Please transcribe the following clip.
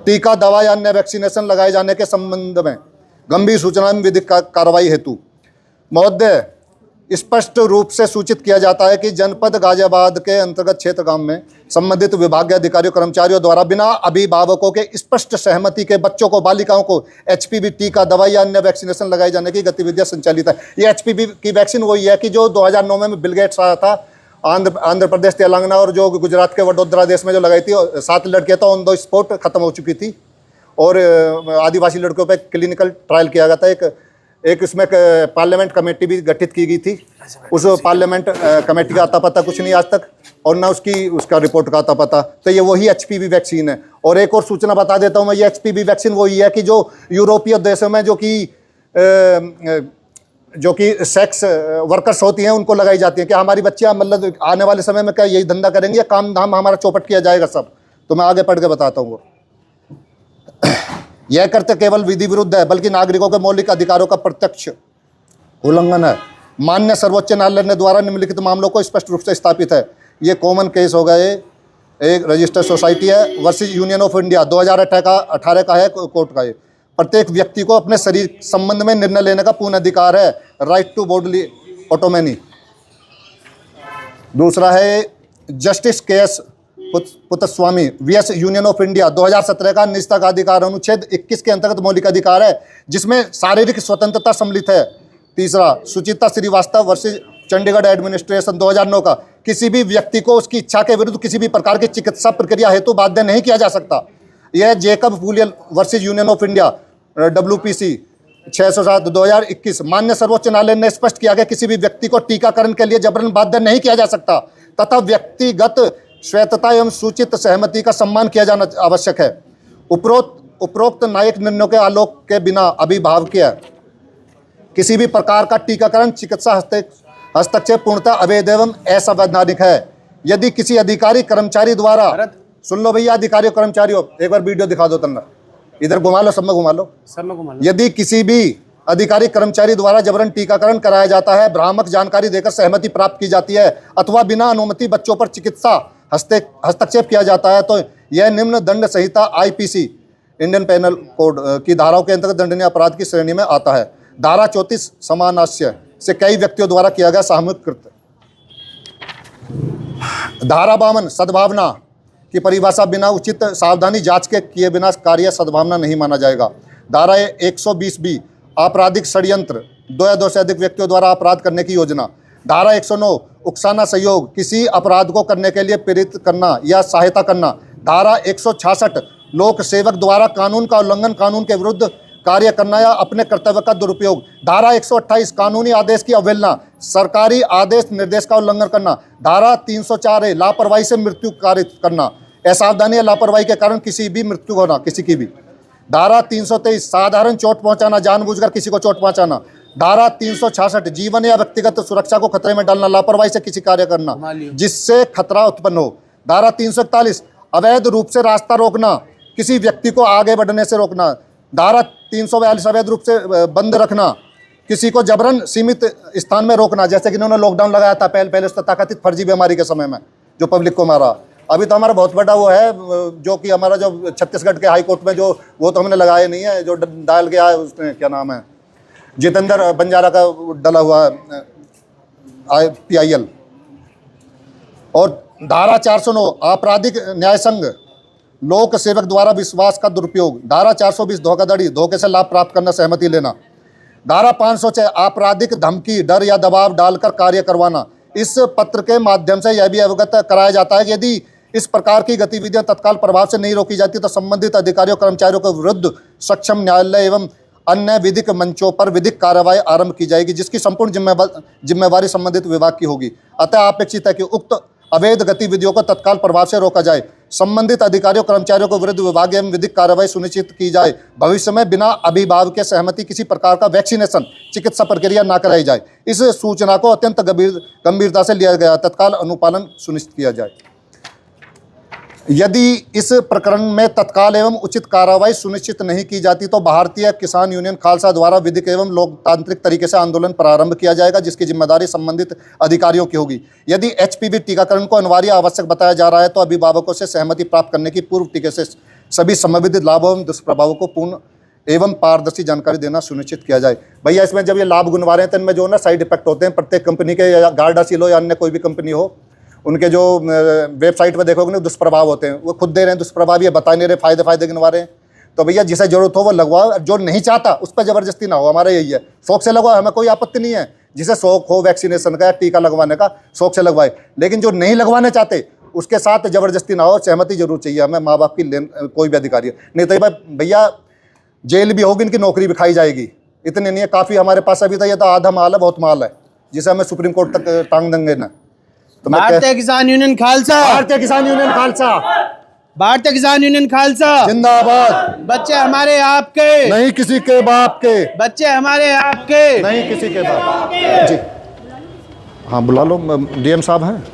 टीका, दवा या अन्य वैक्सीनेशन लगाए जाने के संबंध में गंभीर सूचना में विधिक कार्रवाई हेतु महोदय स्पष्ट रूप से सूचित किया जाता है कि जनपद गाजियाबाद के अंतर्गत क्षेत्र गांव में संबंधित विभागीय अधिकारियों कर्मचारियों द्वारा बिना अभिभावकों के स्पष्ट सहमति के बच्चों को, बालिकाओं को एचपीवी टीका, दवाई या अन्य वैक्सीनेशन लगाए जाने की गतिविधियां संचालित है। ये एचपीवी की वैक्सीन वही है कि जो 2009 में बिल गेट्स आया था, आंध्र प्रदेश, तेलंगाना और जो गुजरात के वडोदरा देश में जो लगाई थी, 7 लड़कियां तो ऑन द स्पॉट खत्म हो चुकी थी और आदिवासी लड़कियों पर क्लिनिकल ट्रायल किया गया था। एक इसमें पार्लियामेंट कमेटी भी गठित की गई थी। उस पार्लियामेंट कमेटी का आता पता कुछ नहीं आज तक, और ना उसका रिपोर्ट का आता पता। तो ये वही एचपीवी वैक्सीन है। और एक और सूचना बता देता हूँ मैं, ये एचपीवी वैक्सीन वही है कि जो यूरोपीय देशों में जो कि सेक्स वर्कर्स होती हैं उनको लगाई जाती है कि हमारी बच्चियाँ मतलब आने वाले समय में क्या यही धंधा करेंगी या काम धाम हमारा चौपट किया जाएगा सब। तो मैं आगे पढ़ के बताता हूँ। यह करते केवल विधि विरुद्ध है बल्कि नागरिकों के मौलिक अधिकारों का प्रत्यक्ष उल्लंघन है। माननीय सर्वोच्च न्यायालय ने द्वारा निम्नलिखित मामलों को स्पष्ट रूप से स्थापित है। ये कॉमन केस हो गए, एक रजिस्टर्ड सोसाइटी है वर्सेस यूनियन ऑफ इंडिया 2018 का है कोर्ट का। ये प्रत्येक व्यक्ति को अपने शरीर संबंध में निर्णय लेने का पूर्ण अधिकार है, राइट टू बॉडली ऑटोनॉमी। दूसरा है justice KS Puttaswamy VS Union of India 2017 का निजता का अधिकार अनुच्छेद 21 के अंतर्गत मौलिक अधिकार है जिसमें शारीरिक स्वतंत्रता सम्मिलित है। तीसरा सुचिता श्रीवास्तव वर्सेस चंडीगढ़ एडमिनिस्ट्रेशन 2009 का, किसी भी व्यक्ति को उसकी इच्छा के विरुद्ध किसी भी प्रकार की चिकित्सा प्रक्रिया हेतु बाध्य नहीं किया जा सकता। यह Jacob Puliyel versus Union of India WPC 607 2021। माननीय सर्वोच्च न्यायालय ने स्पष्ट किया कि किसी भी व्यक्ति को टीकाकरण के लिए जबरन बाध्य नहीं किया जा सकता तथा व्यक्तिगत श्वेतता एवं सूचित सहमति का सम्मान किया जाना आवश्यक है। उपरोक्त न्यायिक निर्णयों के आलोक के बिना अभिभावकीय किसी भी प्रकार का टीकाकरण चिकित्सा हस्तक्षेप पूर्णतः अवैध एवं असंवैधानिक है। यदि किसी अधिकारी कर्मचारी द्वारा, सुन लो भैया अधिकारी कर्मचारियों, एक बार वीडियो दिखा दो तन्ना, इधर घुमा लो, सब में घुमा लो। यदि किसी भी अधिकारी कर्मचारी द्वारा जबरन टीकाकरण कराया जाता है, भ्रामक जानकारी देकर सहमति प्राप्त की जाती है अथवा बिना अनुमति बच्चों पर चिकित्सा हस्तक्षेप किया जाता है तो यह निम्न दंड संहिता IPC इंडियन पेनल कोड की धाराओं के अंतर्गत दंडनीय अपराध की श्रेणी में आता है। धारा 34 समानाश्य से कई व्यक्तियों द्वारा किया गया सामूहिक कृत्य। धारा 52 सद्भावना की परिभाषा बिना उचित सावधानी जांच के किए बिना कार्य सद्भावना नहीं माना जाएगा। धारा 120B आपराधिक षड्यंत्र, 2 या 2 से अधिक व्यक्तियों द्वारा अपराध करने की योजना। धारा 109 उकसाना सहयोग, किसी अपराध को करने के लिए प्रेरित करना या सहायता करना। धारा 166 लोक सेवक द्वारा कानून का उल्लंघन, कानून के विरुद्ध कार्य करना या अपने कर्तव्य का दुरुपयोग। धारा 128 कानूनी आदेश की अवहेलना, सरकारी आदेश निर्देश का उल्लंघन करना। धारा 304 लापरवाही से मृत्यु कारित करना, असावधानी या लापरवाही के कारण किसी भी मृत्यु होना, किसी की भी। धारा 323 साधारण चोट पहुंचाना, जानबूझकर किसी को चोट पहुंचाना। धारा 366 जीवन या व्यक्तिगत सुरक्षा को खतरे में डालना, लापरवाही से किसी कार्य करना जिससे खतरा उत्पन्न हो। धारा 341 अवैध रूप से रास्ता रोकना, किसी व्यक्ति को आगे बढ़ने से रोकना। धारा 342 अवैध रूप से बंद रखना, किसी को जबरन सीमित स्थान में रोकना, जैसे कि इन्होंने लॉकडाउन लगाया था पहले तथाकथित फर्जी बीमारी के समय में जो पब्लिक को मारा। अभी तो हमारा बहुत बड़ा वो है जो कि हमारा जो छत्तीसगढ़ के हाई कोर्ट में जो वो तो हमने लगाया नहीं है, जो डाल गया है उसने, क्या नाम है, जितेंद्र बंजारा का डला हुआ PIL। और धारा 409 आपराधिक न्याय संघ, लोक सेवक द्वारा विश्वास का दुरुपयोग। धारा 420 धोखाधड़ी, धोखे से लाभ प्राप्त करना, सहमति लेना। धारा 506 आपराधिक धमकी, डर या दबाव डालकर कार्य करवाना। इस पत्र के माध्यम से यह भी अवगत कराया जाता है कि यदि इस प्रकार की गतिविधियां तत्काल प्रभाव से नहीं रोकी जाती तो संबंधित अधिकारियों कर्मचारियों के विरुद्ध सक्षम न्यायालय एवं अन्य विधिक मंचों पर विधिक कार्रवाई आरंभ की जाएगी जिसकी संपूर्ण जिम्मेवारी संबंधित विभाग की होगी। अतः अपेक्षित है कि उक्त अवैध गतिविधियों को तत्काल प्रभाव से रोका जाए, संबंधित अधिकारियों कर्मचारियों को विरुद्ध विभागीय एवं विधिक कार्रवाई सुनिश्चित की जाए, भविष्य में बिना अभिभावक के सहमति किसी प्रकार का वैक्सीनेशन चिकित्सा प्रक्रिया न कराई जाए। इस सूचना को अत्यंत गंभीरता से लिया गया, तत्काल अनुपालन सुनिश्चित किया जाए। यदि इस प्रकरण में तत्काल एवं उचित कार्रवाई सुनिश्चित नहीं की जाती तो भारतीय किसान यूनियन खालसा द्वारा विधिक एवं लोकतांत्रिक तरीके से आंदोलन प्रारंभ किया जाएगा जिसकी जिम्मेदारी संबंधित अधिकारियों की होगी। यदि HPV टीकाकरण को अनिवार्य आवश्यक बताया जा रहा है तो अभिभावकों से सहमति प्राप्त करने की पूर्व टीके से सभी संभावित लाभों एवं दुष्प्रभावों को पूर्ण एवं पारदर्शी जानकारी देना सुनिश्चित किया जाए। भैया इसमें जब ये लाभ गिनवा रहे हैं तो इनमें जो ना साइड इफेक्ट होते हैं, प्रत्येक कंपनी के, या गार्डासील हो या अन्य कोई भी कंपनी हो, उनके जो वेबसाइट पर देखोगे ना दुष्प्रभाव होते हैं, वो खुद दे रहे हैं दुष्प्रभाव, ये बता नहीं रहे, फायदे गिनवा रहे हैं। तो भैया जिसे जरूरत हो वो लगवाओ, जो नहीं चाहता उस पर जबरदस्ती ना हो, हमारा यही है। शौक से लगवाओ, हमें कोई आपत्ति नहीं है, जिसे शौक हो वैक्सीनेशन का या टीका लगवाने का, शौक से लगवाए। लेकिन जो नहीं लगवाने चाहते उसके साथ जबरदस्ती ना हो, सहमति जरूर चाहिए हमें, माँ बाप की कोई भी अधिकारी, नहीं तो भैया जेल भी होगी, इनकी नौकरी भी खाई जाएगी। इतने नहीं है, काफ़ी हमारे पास अभी तो ये तो आधा माल है, बहुत माल है, जिसे हमें सुप्रीम कोर्ट तक टांग देंगे ना। तो भारतीय किसान यूनियन खालसा, भारतीय किसान यूनियन खालसा, भारतीय किसान यूनियन खालसा जिंदाबाद। बच्चे हमारे आपके, नहीं किसी के बाप के, बच्चे हमारे आपके, नहीं किसी के बाप। जी हाँ, बुला लो, डीएम साहब हैं।